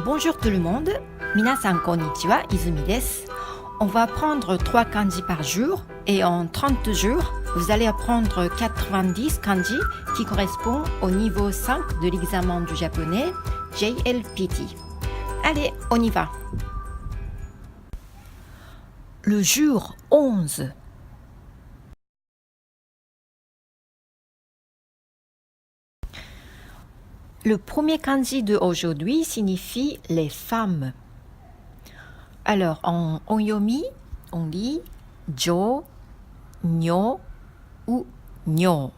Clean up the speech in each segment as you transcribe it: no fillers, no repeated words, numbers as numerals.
Bonjour tout le monde, minasan konnichiwa, Izumi desu. On va apprendre 3 kanji par jour et en 30 jours, vous allez apprendre 90 kanji qui correspondent au niveau 5 de l'examen du japonais JLPT. Allez, on y va. Le jour 11. Le premier kanji de aujourd'hui signifie les femmes. Alors, en onyomi, on lit jo, nyo ou nyo.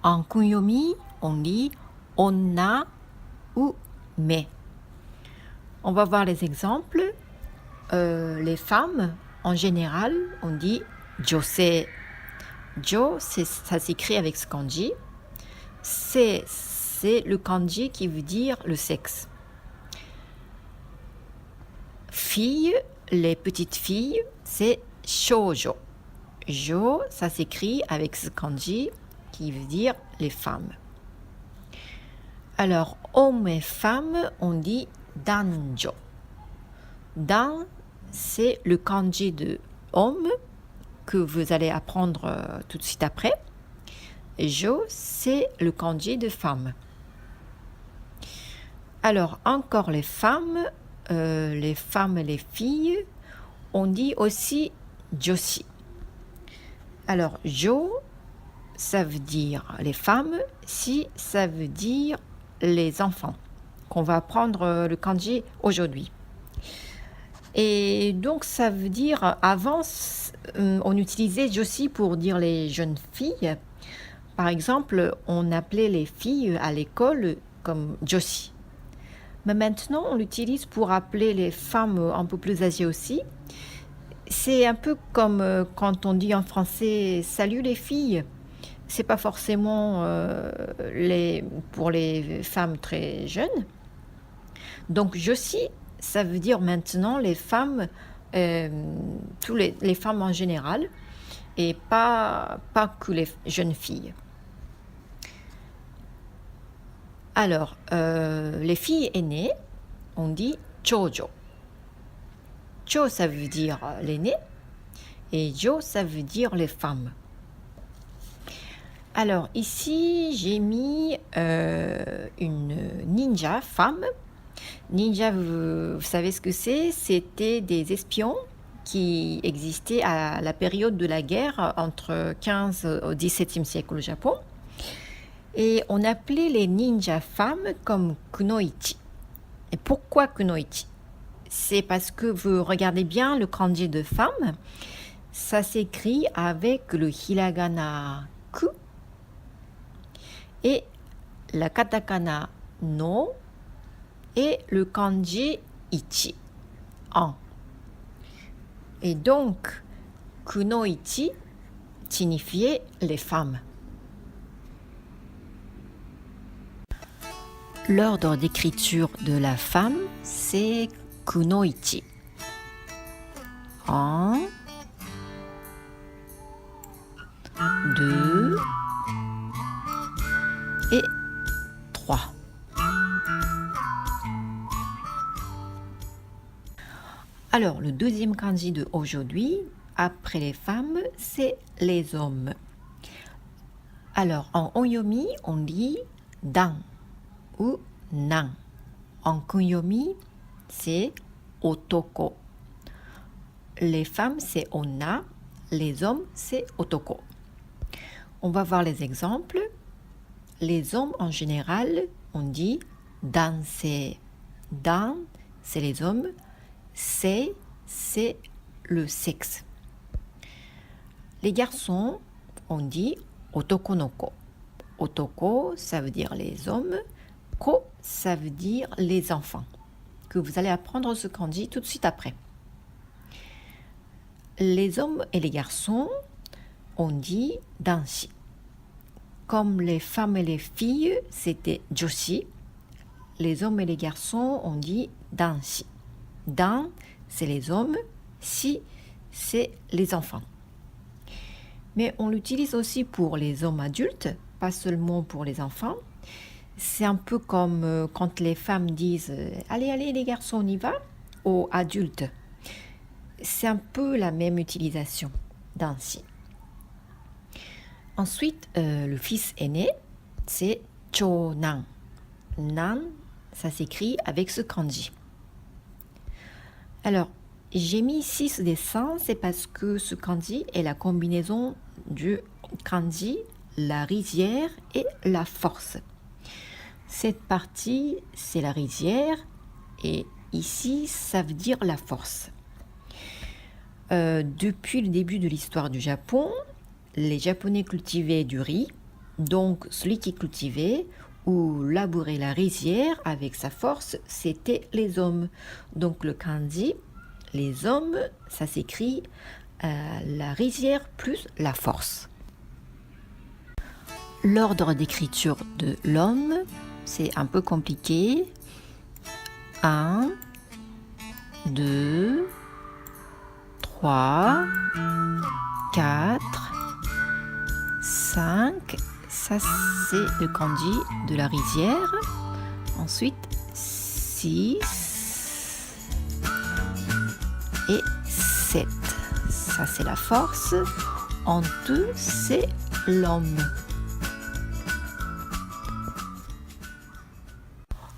En kunyomi, on lit onna ou me. On va voir les exemples. Les femmes, en général, on dit jose. Jo, ça s'écrit avec ce kanji. C'est le kanji qui veut dire le sexe. Filles, les petites filles, c'est shoujo. Jo, ça s'écrit avec ce kanji qui veut dire les femmes. Alors, hommes et femmes, on dit danjo. Dan, c'est le kanji de homme que vous allez apprendre tout de suite après. Jo, c'est le kanji de femme. Alors, encore les femmes et les filles, on dit aussi joshi. Alors, jo, ça veut dire les femmes, si, ça veut dire les enfants, qu'on va apprendre le kanji aujourd'hui. Et donc, ça veut dire, avant, on utilisait joshi pour dire les jeunes filles. Par exemple, on appelait les filles à l'école comme joshi. Mais maintenant, on l'utilise pour appeler les femmes un peu plus âgées aussi. C'est un peu comme quand on dit en français « Salut les filles ». C'est pas forcément pour les femmes très jeunes. Donc, joshi, ça veut dire maintenant les femmes, tous les femmes en général, et pas que les jeunes filles. Alors, les filles aînées, on dit chojo. Cho, ça veut dire l'aîné, et jo, ça veut dire les femmes. Alors, ici, j'ai mis une ninja femme. Ninja, vous savez ce que c'est? C'était des espions qui existaient à la période de la guerre entre 15 au XVIIe siècle au Japon. Et on appelait les ninjas femmes comme kunoichi. Et pourquoi kunoichi? C'est parce que vous regardez bien le kanji de femme, ça s'écrit avec le hiragana ku et la katakana no et le kanji ichi, en. Et donc, kunoichi signifiait les femmes. L'ordre d'écriture de la femme, c'est kunoichi. 1, 2 et 3. Alors, le deuxième kanji de aujourd'hui, après les femmes, c'est les hommes. Alors, en onyomi, on dit dan ou nan. En kunyomi, c'est otoko. Les femmes, c'est onna. Les hommes, c'est otoko. On va voir les exemples. Les hommes, en général, on dit danse. Dan, c'est les hommes. C'est le sexe. Les garçons, on dit otokonoko. Otoko, ça veut dire les hommes. Ko, ça veut dire les enfants, que vous allez apprendre ce kanji tout de suite après. Les hommes et les garçons, on dit danshi. Comme les femmes et les filles, c'était joshi. Les hommes et les garçons, on dit danshi. Dan, c'est les hommes. Si, c'est les enfants. Mais on l'utilise aussi pour les hommes adultes, pas seulement pour les enfants. C'est un peu comme quand les femmes disent allez, allez les garçons, on y va aux adultes. C'est un peu la même utilisation d'ansi. Ensuite, le fils aîné, c'est chonan. Nan, ça s'écrit avec ce kanji. Alors, j'ai mis ici ce dessin, c'est parce que ce kanji est la combinaison du kanji, la rizière et la force. Cette partie, c'est la rizière et ici, ça veut dire la force. Depuis le début de l'histoire du Japon, les Japonais cultivaient du riz, donc celui qui cultivait ou labourait la rizière avec sa force, c'était les hommes. Donc le kanji, les hommes, ça s'écrit la rizière plus la force. L'ordre d'écriture de l'homme, c'est un peu compliqué. 1, 2, 3, 4, 5, ça c'est le kanji de la rizière. Ensuite 6 et 7, ça c'est la force. En deux, c'est l'homme.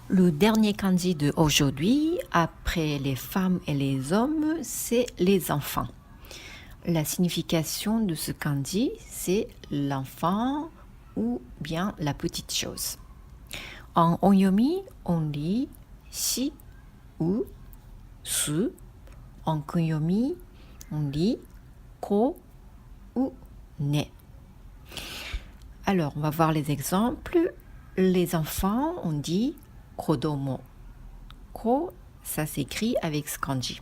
Le dernier kanji de aujourd'hui, après les femmes et les hommes, c'est les enfants. La signification de ce kanji, c'est l'enfant ou bien la petite chose. En onyomi, on lit shi ou su. En kunyomi, on lit ko ou ne. Alors, on va voir les exemples. Les enfants, on dit kodomo. Ko, ça s'écrit avec ce kanji.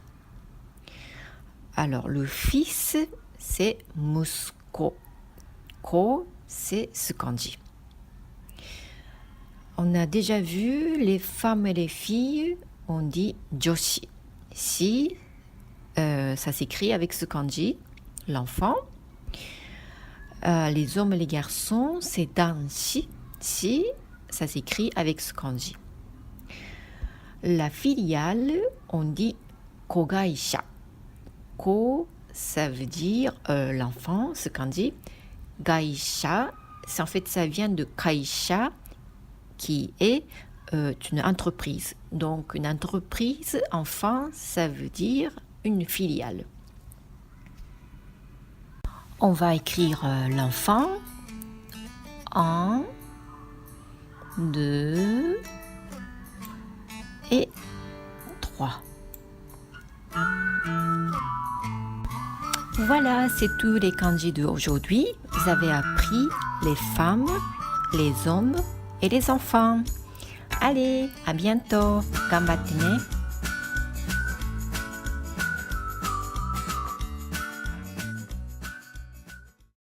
Alors, le fils, c'est musuko. Ko, c'est ce kanji. On a déjà vu les femmes et les filles, on dit joshi. Si, ça s'écrit avec ce kanji, l'enfant. Les hommes et les garçons, c'est danshi. Si, ça s'écrit avec ce kanji. La filiale, on dit kogaisha. Ko, ça veut dire l'enfant, ce kanji. Gaisha, en fait, ça vient de kaisha, qui est une entreprise. Donc, une entreprise, enfin, ça veut dire une filiale. On va écrire l'enfant. 1, 2 et 3. Voilà, c'est tous les kanji d'aujourd'hui. Vous avez appris les femmes, les hommes et les enfants. Allez, à bientôt. Gambatte ne.